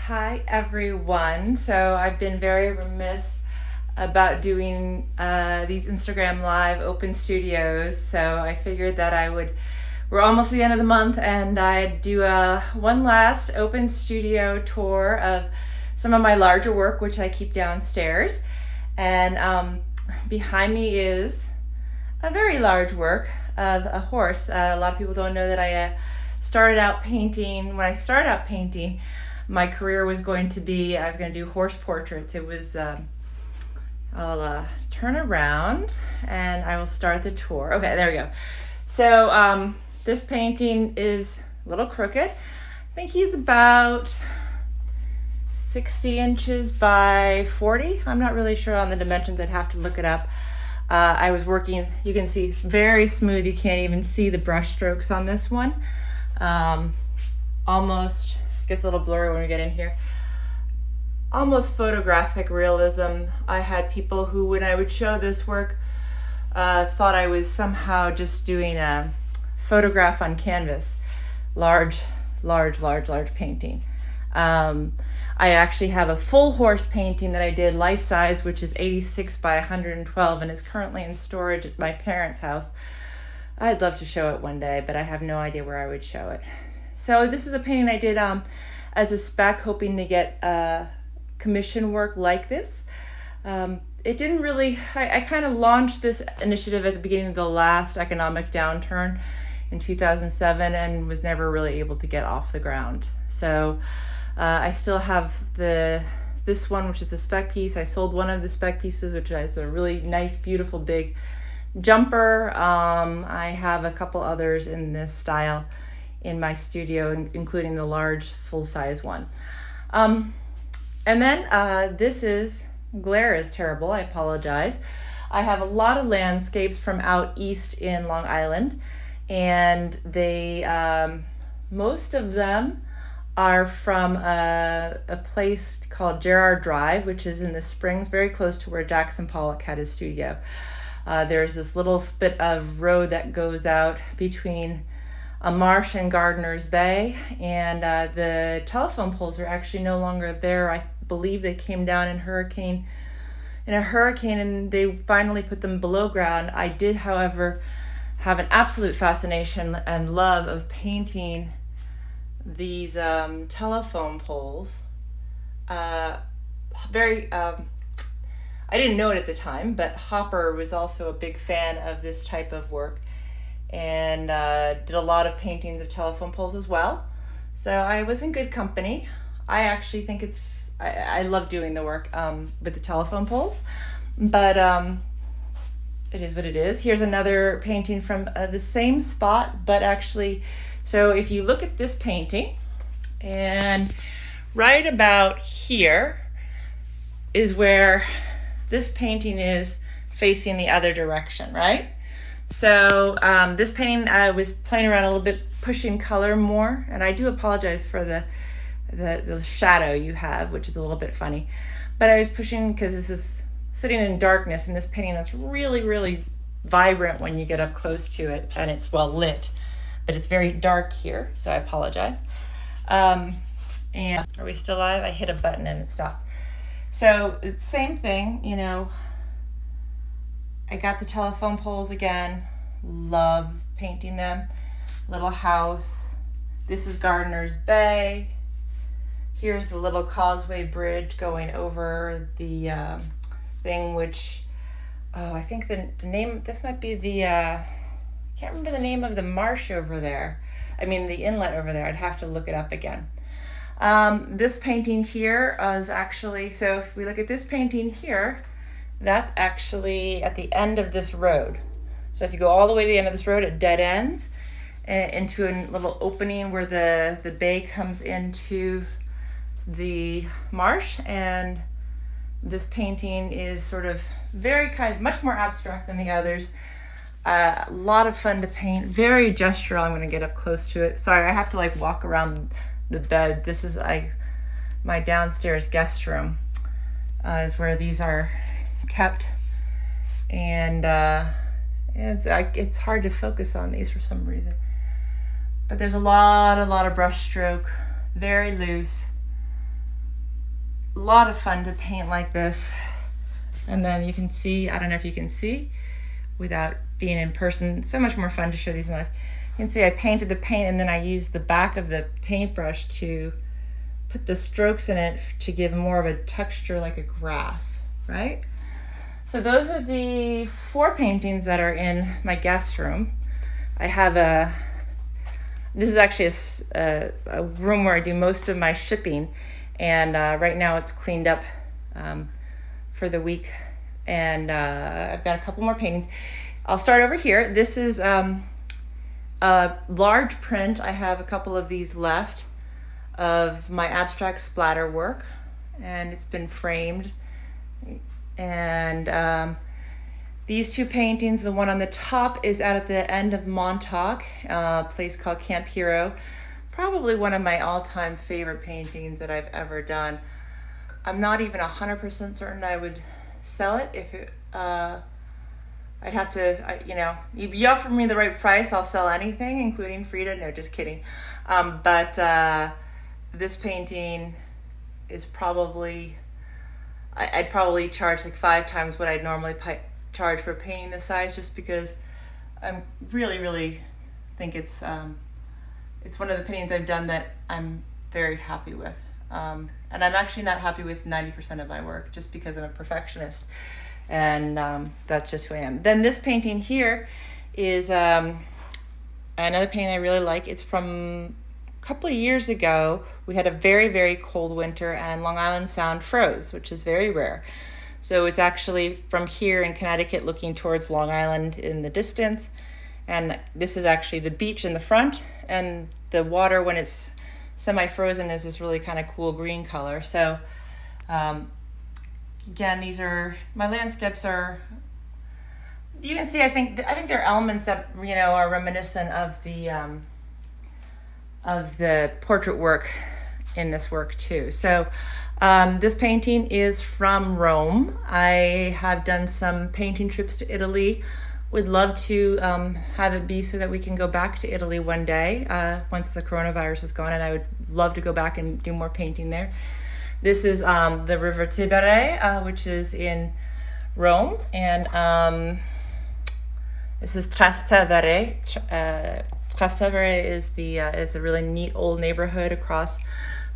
Hi everyone. So I've been very remiss about doing these Instagram Live open studios. So I figured that we're almost the end of the month and I'd do one last open studio tour of some of my larger work, which I keep downstairs. And behind me is a very large work of a horse. A lot of people don't know that started out painting. When I started out painting, my career was going to be, I was going to do horse portraits. It was, I'll turn around and I will start the tour. Okay, there we go. So this painting is a little crooked. I think he's about 60 inches by 40. I'm not really sure on the dimensions. I'd have to look it up. I was working, you can see, very smooth. You can't even see the brush strokes on this one. Almost gets a little blurry when we get in here. Almost photographic realism. I had people who, when I would show this work, thought I was somehow just doing a photograph on canvas. Large painting. I actually have a full horse painting that I did life size, which is 86 by 112 and is currently in storage at my parents' house. I'd love to show it one day, but I have no idea where I would show it. So this is a painting I did as a spec, hoping to get commission work like this. It didn't really, I kind of launched this initiative at the beginning of the last economic downturn in 2007 and was never really able to get off the ground. So I still have this one, which is a spec piece. I sold one of the spec pieces, which is a really nice, beautiful, big jumper. I have a couple others in this style in my studio, including the large full-size one. And then glare is terrible, I apologize. I have a lot of landscapes from out east in Long Island, and they, most of them are from a place called Gerard Drive, which is in the Springs, very close to where Jackson Pollock had his studio. There's this little spit of road that goes out between a marsh and Gardiner's Bay, and the telephone poles are actually no longer there. I believe they came down in a hurricane and they finally put them below ground. I did, however, have an absolute fascination and love of painting these telephone poles. I didn't know it at the time, but Hopper was also a big fan of this type of work and did a lot of paintings of telephone poles as well. So I was in good company. I actually think I love doing the work with the telephone poles, but it is what it is. Here's another painting from the same spot, but actually, so if you look at this painting, and right about here is where this painting is facing the other direction, right? So this painting, I was playing around a little bit, pushing color more, and I do apologize for the shadow you have, which is a little bit funny. But I was pushing because this is sitting in darkness, and this painting that's really, really vibrant when you get up close to it, and it's well lit, but it's very dark here, so I apologize. And are we still live? I hit a button and it stopped. So same thing, I got the telephone poles again. Love painting them. Little house. This is Gardiner's Bay. Here's the little causeway bridge going over the thing, which, I think the name, this might be I can't remember the name of the marsh over there. I mean, the inlet over there. I'd have to look it up again. This painting here is actually, so if we look at this painting here, that's actually at the end of this road. So if you go all the way to the end of this road, it dead ends into a little opening where the bay comes into the marsh. And this painting is sort of much more abstract than the others. A lot of fun to paint, very gestural. I'm going to get up close to it. Sorry, I have to walk around the bed. This is my downstairs guest room, is where these are kept, and it's hard to focus on these for some reason, but there's a lot of brush stroke, very loose, a lot of fun to paint like this. And then you can see, I don't know if you can see without being in person, so much more fun to show these off. You can see I painted the paint and then I used the back of the paintbrush to put the strokes in it to give more of a texture like a grass, right? So those are the 4 paintings that are in my guest room. I have this is actually a room where I do most of my shipping, and right now it's cleaned up for the week, and I've got a couple more paintings. I'll start over here. This is a large print. I have a couple of these left of my abstract splatter work, and it's been framed. And these 2 paintings, the one on the top is out at the end of Montauk, a place called Camp Hero. Probably one of my all-time favorite paintings that I've ever done. I'm not even 100% certain I would sell it. If it, I'd have to, you know, if you offer me the right price, I'll sell anything, including Frida. No, just kidding. But this painting is probably, I'd probably charge like 5 times what I'd normally charge for painting this size, just because I'm really think it's one of the paintings I've done that I'm very happy with. And I'm actually not happy with 90% of my work, just because I'm a perfectionist, and that's just who I am. Then this painting here is another painting I really like. It's from a couple of years ago. We had a very cold winter and Long Island Sound froze, which is very rare. So it's actually from here in Connecticut looking towards Long Island in the distance. And this is actually the beach in the front, and the water when it's semi-frozen is this really kind of cool green color. So again, these are, my landscapes are, you can see, I think they're elements that, you know, are reminiscent of the portrait work in this work too. So this painting is from Rome. I have done some painting trips to Italy. Would love to have it be so that we can go back to Italy one day once the coronavirus is gone, and I would love to go back and do more painting there. This is the River Tiber, which is in Rome, and this is Trastevere. Trastevere is a really neat old neighborhood across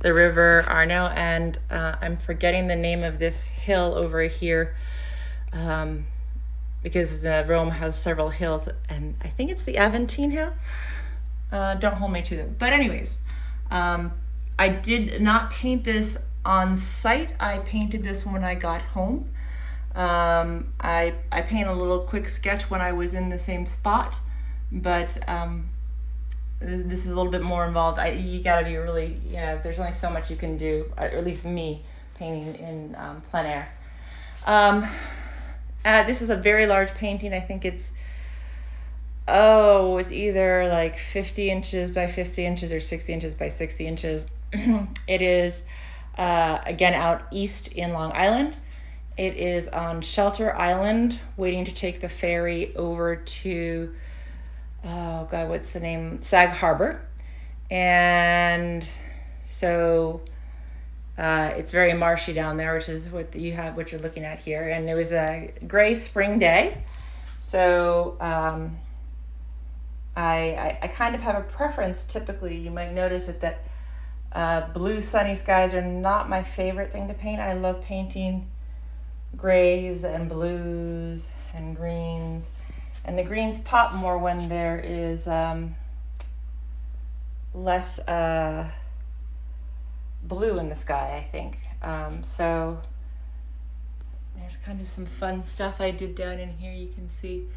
the River Arno, and I'm forgetting the name of this hill over here. Because Rome has several hills, and I think it's the Aventine Hill. Don't hold me to them. But anyways, I did not paint this on site. I painted this when I got home. I paint a little quick sketch when I was in the same spot, but this is a little bit more involved. You gotta be really, you know, there's only so much you can do, or at least me, painting in plein air. This is a very large painting. I think it's either like 50 inches by 50 inches or 60 inches by 60 inches. It is, again, out east in Long Island. It is on Shelter Island, waiting to take the ferry over to, oh God, what's the name? Sag Harbor. And so it's very marshy down there, which is what what you're looking at here. And it was a gray spring day, so I kind of have a preference. Typically, you might notice that blue sunny skies are not my favorite thing to paint. I love painting grays and blues and greens, and the greens pop more when there is less blue in the sky, I think. So there's kind of some fun stuff I did down in here. You can see,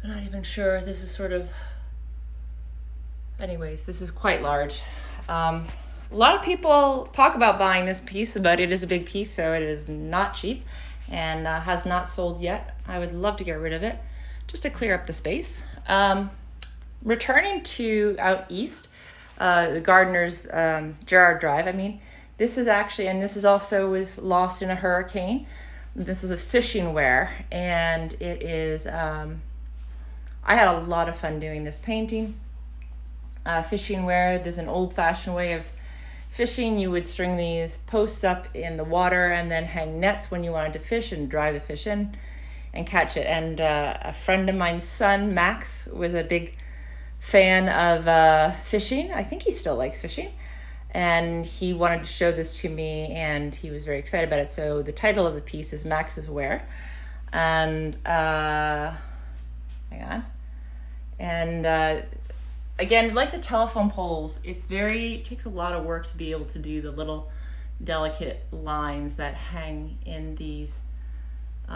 I'm not even sure, this is sort of, anyways, this is quite large. A lot of people talk about buying this piece, but it is a big piece, so it is not cheap, and has not sold yet. I would love to get rid of it just to clear up the space. Returning to out east, the Gardener's Gerard Drive. I mean, this is actually, and this is also was lost in a hurricane. This is a fishing ware, and it is, I had a lot of fun doing this painting. Fishing ware, there's an old-fashioned way of fishing, you would string these posts up in the water and then hang nets when you wanted to fish and drive the fish in and catch it. And a friend of mine's son, Max, was a big fan of fishing. I think he still likes fishing. And he wanted to show this to me, and he was very excited about it. So the title of the piece is Max's Wear. And hang on. And again, like the telephone poles, it takes a lot of work to be able to do the little delicate lines that hang in these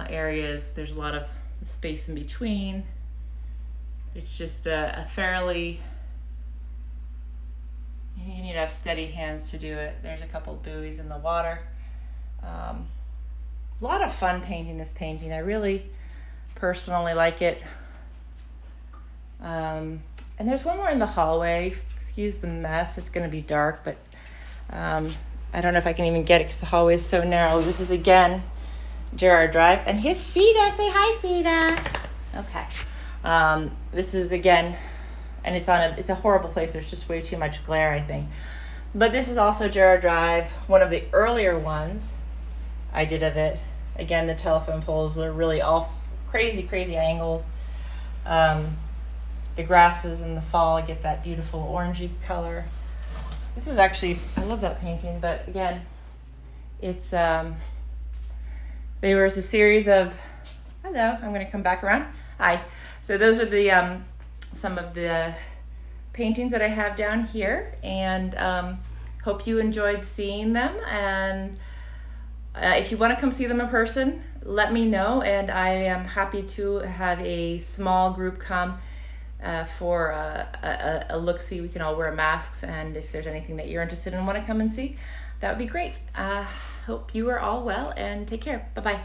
areas. There's a lot of space in between. It's just a fairly, you need to have steady hands to do it. There's a couple of buoys in the water. A lot of fun painting this painting. I really personally like it. And there's one more in the hallway. Excuse the mess. It's going to be dark, but I don't know if I can even get it because the hallway is so narrow. This is again Gerard Drive, and here's Frida. Say hi, Frida. Okay. This is again, and it's a horrible place. There's just way too much glare, I think. But this is also Gerard Drive, one of the earlier ones I did of it. Again, the telephone poles are really all crazy angles. The grasses in the fall get that beautiful orangey color. This is actually, I love that painting, but again, it's, there was a series of, hello, I'm going to come back around. Hi. So those are the, some of the paintings that I have down here, and hope you enjoyed seeing them. And if you want to come see them in person, let me know, and I am happy to have a small group come for a look-see. We can all wear masks, and if there's anything that you're interested in and want to come and see, that would be great. Hope you are all well, and take care. Bye-bye.